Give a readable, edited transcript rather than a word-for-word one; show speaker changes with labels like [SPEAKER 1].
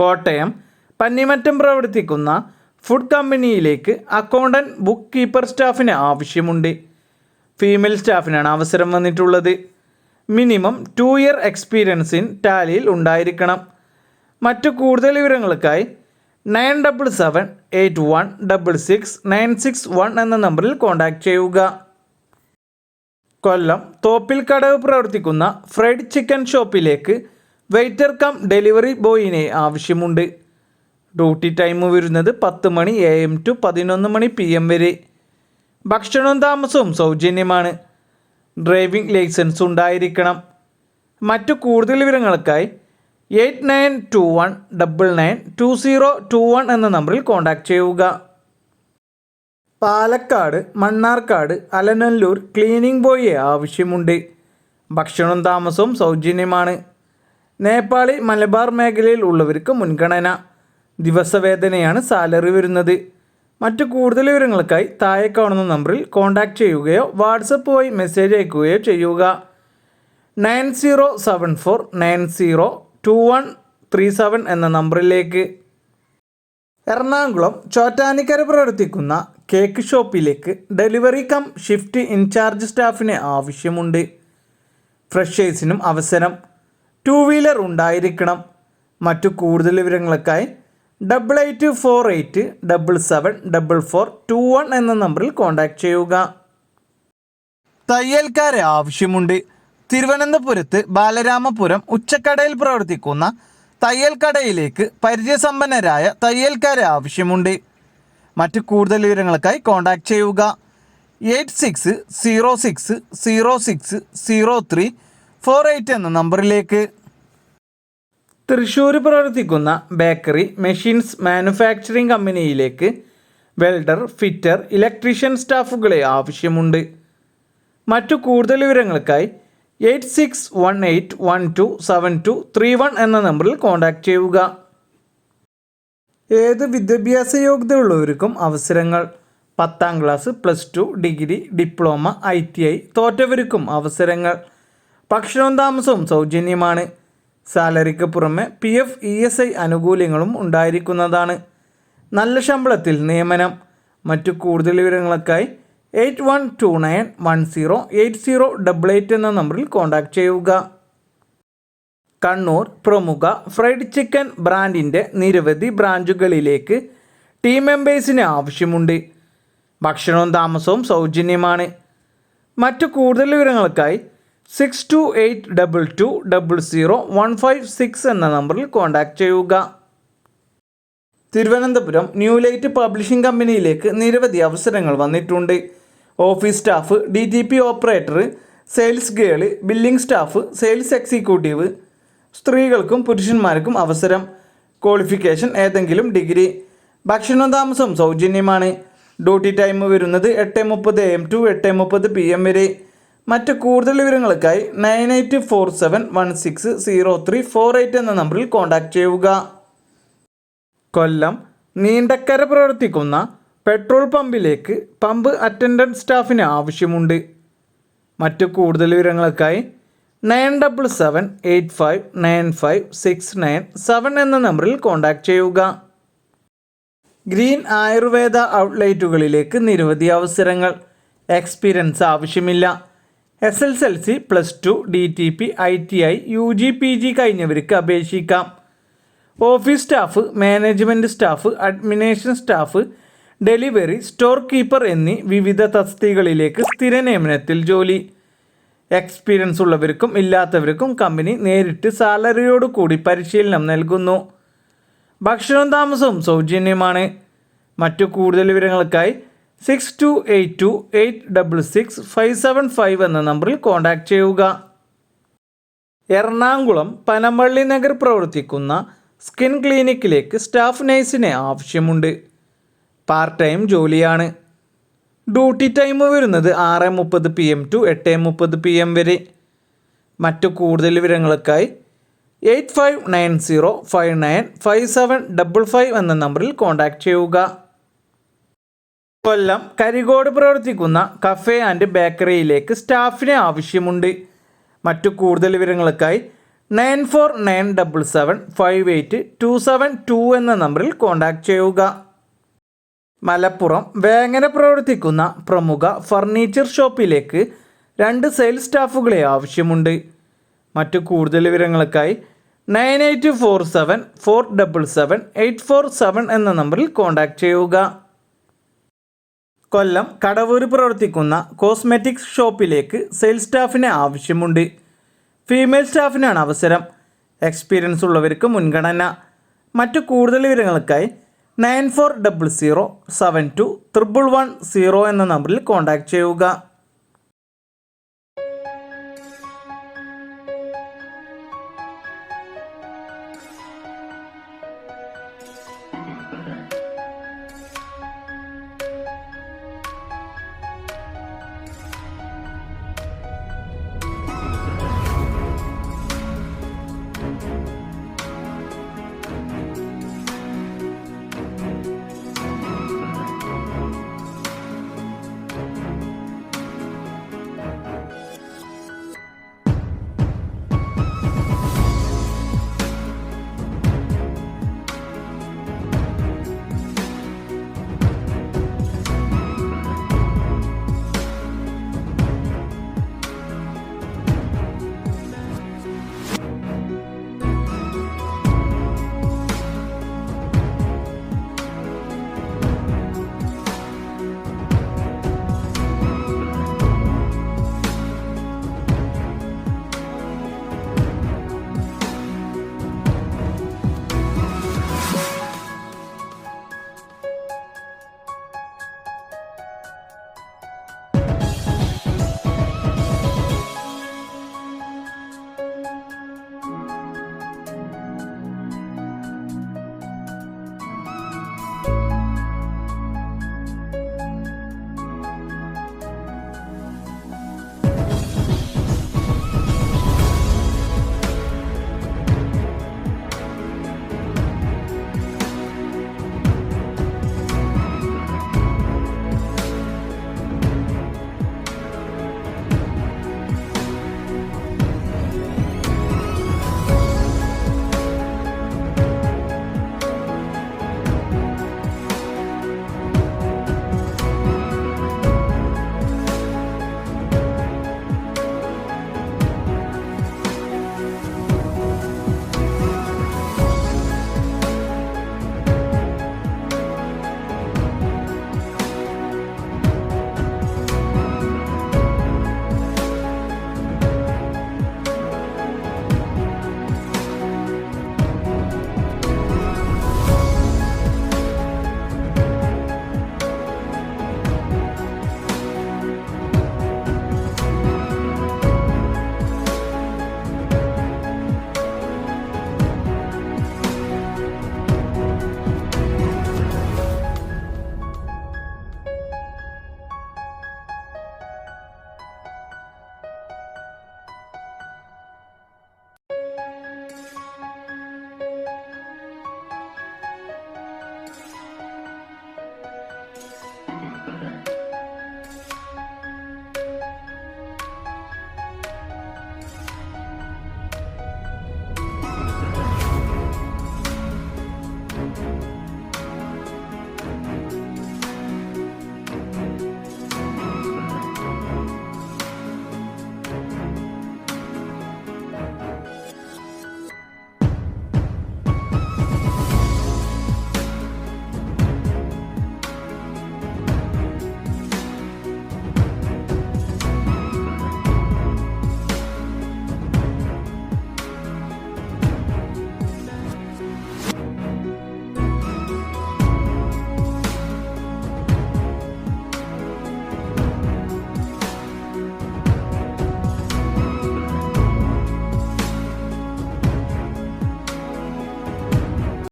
[SPEAKER 1] കോട്ടയം പന്നിമറ്റം പ്രവർത്തിക്കുന്ന ഫുഡ് കമ്പനിയിലേക്ക് accountant book keeper സ്റ്റാഫിന് ആവശ്യമുണ്ട്. ഫീമെയിൽ സ്റ്റാഫിനാണ് അവസരം വന്നിട്ടുള്ളത്. മിനിമം 2 ഇയർ എക്സ്പീരിയൻസ് ഇൻ ടാലിയിൽ ഉണ്ടായിരിക്കണം. മറ്റു കൂടുതൽ വിവരങ്ങൾക്കായി 9778166961 എന്ന നമ്പറിൽ കോൺടാക്റ്റ് ചെയ്യുക. കൊല്ലം തോപ്പിൽക്കടവ് പ്രവർത്തിക്കുന്ന ഫ്രൈഡ് ചിക്കൻ ഷോപ്പിലേക്ക് വെയ്റ്റർ കം ഡെലിവറി ബോയിനെ ആവശ്യമുണ്ട്. ഡ്യൂട്ടി ടൈം വരുന്നത് 10 മണി AM ടു 11 മണി PM വരെ. ഭക്ഷണവും താമസവും സൗജന്യമാണ്. ഡ്രൈവിംഗ് ലൈസൻസ് ഉണ്ടായിരിക്കണം. മറ്റു കൂടുതൽ വിവരങ്ങൾക്കായി 8921992021 എന്ന നമ്പറിൽ കോൺടാക്റ്റ് ചെയ്യുക. പാലക്കാട് മണ്ണാർക്കാട് അലനല്ലൂർ ക്ലീനിംഗ് ബോയിയെ ആവശ്യമുണ്ട്. ഭക്ഷണവും താമസവും സൗജന്യമാണ്. നേപ്പാളി മലബാർ മേഖലയിൽ ഉള്ളവർക്ക് മുൻഗണന. ദിവസവേതനയാണ് സാലറി വരുന്നത്. മറ്റു കൂടുതൽ വിവരങ്ങൾക്കായി താഴെ കാണുന്ന നമ്പറിൽ കോൺടാക്റ്റ് ചെയ്യുകയോ വാട്സപ്പ് വഴി മെസ്സേജ് അയക്കുകയോ ചെയ്യുക. 9074902137 എന്ന നമ്പറിലേക്ക്. എറണാകുളം ചോറ്റാനിക്കര പ്രവർത്തിക്കുന്ന കേക്ക് ഷോപ്പിലേക്ക് ഡെലിവറി കം ഷിഫ്റ്റ് ഇൻചാർജ് സ്റ്റാഫിന് ആവശ്യമുണ്ട്. ഫ്രഷേഴ്സിനും അവസരം. 2 വീലർ ഉണ്ടായിരിക്കണം. മറ്റു കൂടുതൽ വിവരങ്ങൾക്കായി 8848774421 എന്ന നമ്പറിൽ കോൺടാക്റ്റ് ചെയ്യുക. തയ്യൽക്കാരെ ആവശ്യമുണ്ട്. തിരുവനന്തപുരത്ത് ബാലരാമപുരം ഉച്ചക്കടയിൽ പ്രവർത്തിക്കുന്ന തയ്യൽക്കടയിലേക്ക് പരിചയസമ്പന്നരായ തയ്യൽക്കാരെ ആവശ്യമുണ്ട്. മറ്റു കൂടുതൽ വിവരങ്ങൾക്കായി കോൺടാക്റ്റ് ചെയ്യുക. 8606060348 എന്ന നമ്പറിലേക്ക്. തൃശ്ശൂർ പ്രവർത്തിക്കുന്ന ബേക്കറി മെഷീൻസ് മാനുഫാക്ചറിംഗ് കമ്പനിയിലേക്ക് വെൽഡർ, ഫിറ്റർ, ഇലക്ട്രീഷ്യൻ സ്റ്റാഫുകളെ ആവശ്യമുണ്ട്. മറ്റു കൂടുതൽ വിവരങ്ങൾക്കായി 8618127231 എന്ന നമ്പറിൽ കോൺടാക്റ്റ് ചെയ്യുക. ഏത് വിദ്യാഭ്യാസ യോഗ്യതയുള്ളവർക്കും അവസരങ്ങൾ. 10ാം ക്ലാസ്, +2, ഡിഗ്രി, ഡിപ്ലോമ, ITI തോറ്റവർക്കും അവസരങ്ങൾ. ഭക്ഷണവും താമസവും സൗജന്യമാണ്. സാലറിക്ക് പുറമെ PF ESI ആനുകൂല്യങ്ങളും ഉണ്ടായിരിക്കുന്നതാണ്. നല്ല ശമ്പളത്തിൽ നിയമനം. മറ്റു കൂടുതൽ വിവരങ്ങൾക്കായി 8129108088 എന്ന നമ്പറിൽ കോൺടാക്റ്റ് ചെയ്യുക. കണ്ണൂർ പ്രമുഖ ഫ്രൈഡ് ചിക്കൻ ബ്രാൻഡിൻ്റെ നിരവധി ബ്രാഞ്ചുകളിലേക്ക് ടീം മെമ്പേഴ്സിന് ആവശ്യമുണ്ട്. ഭക്ഷണവും താമസവും സൗജന്യമാണ്. മറ്റു കൂടുതൽ വിവരങ്ങൾക്കായി 6282200156 എന്ന നമ്പറിൽ കോൺടാക്റ്റ് ചെയ്യുക. തിരുവനന്തപുരം ന്യൂ ലൈറ്റ് പബ്ലിഷിംഗ് കമ്പനിയിലേക്ക് നിരവധി അവസരങ്ങൾ വന്നിട്ടുണ്ട്. Office staff, DTP operator, sales girl, billing staff, sales executive. സ്ത്രീകൾക്കും പുരുഷന്മാർക്കും അവസരം. ക്വാളിഫിക്കേഷൻ ഏതെങ്കിലും ഡിഗ്രി. ഭക്ഷണവും താമസവും സൗജന്യമാണ്. ഡ്യൂട്ടി ടൈം വരുന്നത് 8:30 AM ടു 8:30 PM വരെ. മറ്റ് കൂടുതൽ വിവരങ്ങൾക്കായി 9847160348 എന്ന നമ്പറിൽ കോൺടാക്റ്റ് ചെയ്യുക. കൊല്ലം നീണ്ടക്കര പ്രവർത്തിക്കുന്ന പെട്രോൾ പമ്പിലേക്ക് പമ്പ് അറ്റൻഡൻറ്റ് സ്റ്റാഫിന് ആവശ്യമുണ്ട്. മറ്റു കൂടുതൽ വിവരങ്ങൾക്കായി 9778595697 എന്ന നമ്പറിൽ കോൺടാക്റ്റ് ചെയ്യുക. ഗ്രീൻ ആയുർവേദ ഔട്ട്ലെറ്റുകളിലേക്ക് നിരവധി അവസരങ്ങൾ. എക്സ്പീരിയൻസ് ആവശ്യമില്ല. SSLC, +2, DTP, ITI, UG, PG കഴിഞ്ഞവർക്ക് അപേക്ഷിക്കാം. Office staff, management staff, administration staff, delivery, store keeper എന്നീ വിവിധ തസ്തികകളിലേക്ക് സ്ഥിര നിയമനത്തിൽ ജോലി. എക്സ്പീരിയൻസ് ഉള്ളവർക്കും ഇല്ലാത്തവർക്കും കമ്പനി നേരിട്ട് സാലറിയോട് കൂടി പരിശീലനം നൽകുന്നു. ഭക്ഷണവും താമസവും സൗജന്യമാണ്. മറ്റു കൂടുതൽ വിവരങ്ങൾക്കായി 6282866575 എന്ന നമ്പറിൽ കോൺടാക്റ്റ് ചെയ്യുക. എറണാകുളം പനമ്പള്ളി നഗർ പ്രവർത്തിക്കുന്ന സ്കിൻ ക്ലിനിക്കിലേക്ക് സ്റ്റാഫ് നഴ്സിനെ ആവശ്യമുണ്ട്. പാർട്ട് ടൈം ജോലിയാണ്. ഡ്യൂട്ടി ടൈം വരുന്നത് 6:30 PM ടു 8:30 PM വരെ. മറ്റു കൂടുതൽ വിവരങ്ങൾക്കായി 8590595755 എന്ന നമ്പറിൽ കോൺടാക്റ്റ് ചെയ്യുക. കൊല്ലം കരികോട് പ്രവർത്തിക്കുന്ന കഫേ ആൻഡ് ബേക്കറിയിലേക്ക് സ്റ്റാഫിനെ ആവശ്യമുണ്ട്. മറ്റു കൂടുതൽ വിവരങ്ങൾക്കായി 9497758272 എന്ന നമ്പറിൽ കോൺടാക്റ്റ് ചെയ്യുക. മലപ്പുറം വേങ്ങര പ്രവർത്തിക്കുന്ന പ്രമുഖ ഫർണിച്ചർ ഷോപ്പിലേക്ക് 2 സെയിൽസ് സ്റ്റാഫുകളെ ആവശ്യമുണ്ട്. മറ്റു കൂടുതൽ വിവരങ്ങൾക്കായി 9847477847 എന്ന നമ്പറിൽ കോൺടാക്റ്റ് ചെയ്യുക. കൊല്ലം കടവൂർ പ്രവർത്തിക്കുന്ന കോസ്മെറ്റിക്സ് ഷോപ്പിലേക്ക് സെയിൽസ് സ്റ്റാഫിനെ ആവശ്യമുണ്ട്. ഫീമെയിൽ സ്റ്റാഫിനാണ് അവസരം. എക്സ്പീരിയൻസ് ഉള്ളവർക്ക് മുൻഗണന. മറ്റു കൂടുതൽ വിവരങ്ങൾക്കായി 9400721110 എന്ന നമ്പറിൽ കോൺടാക്റ്റ് ചെയ്യുക.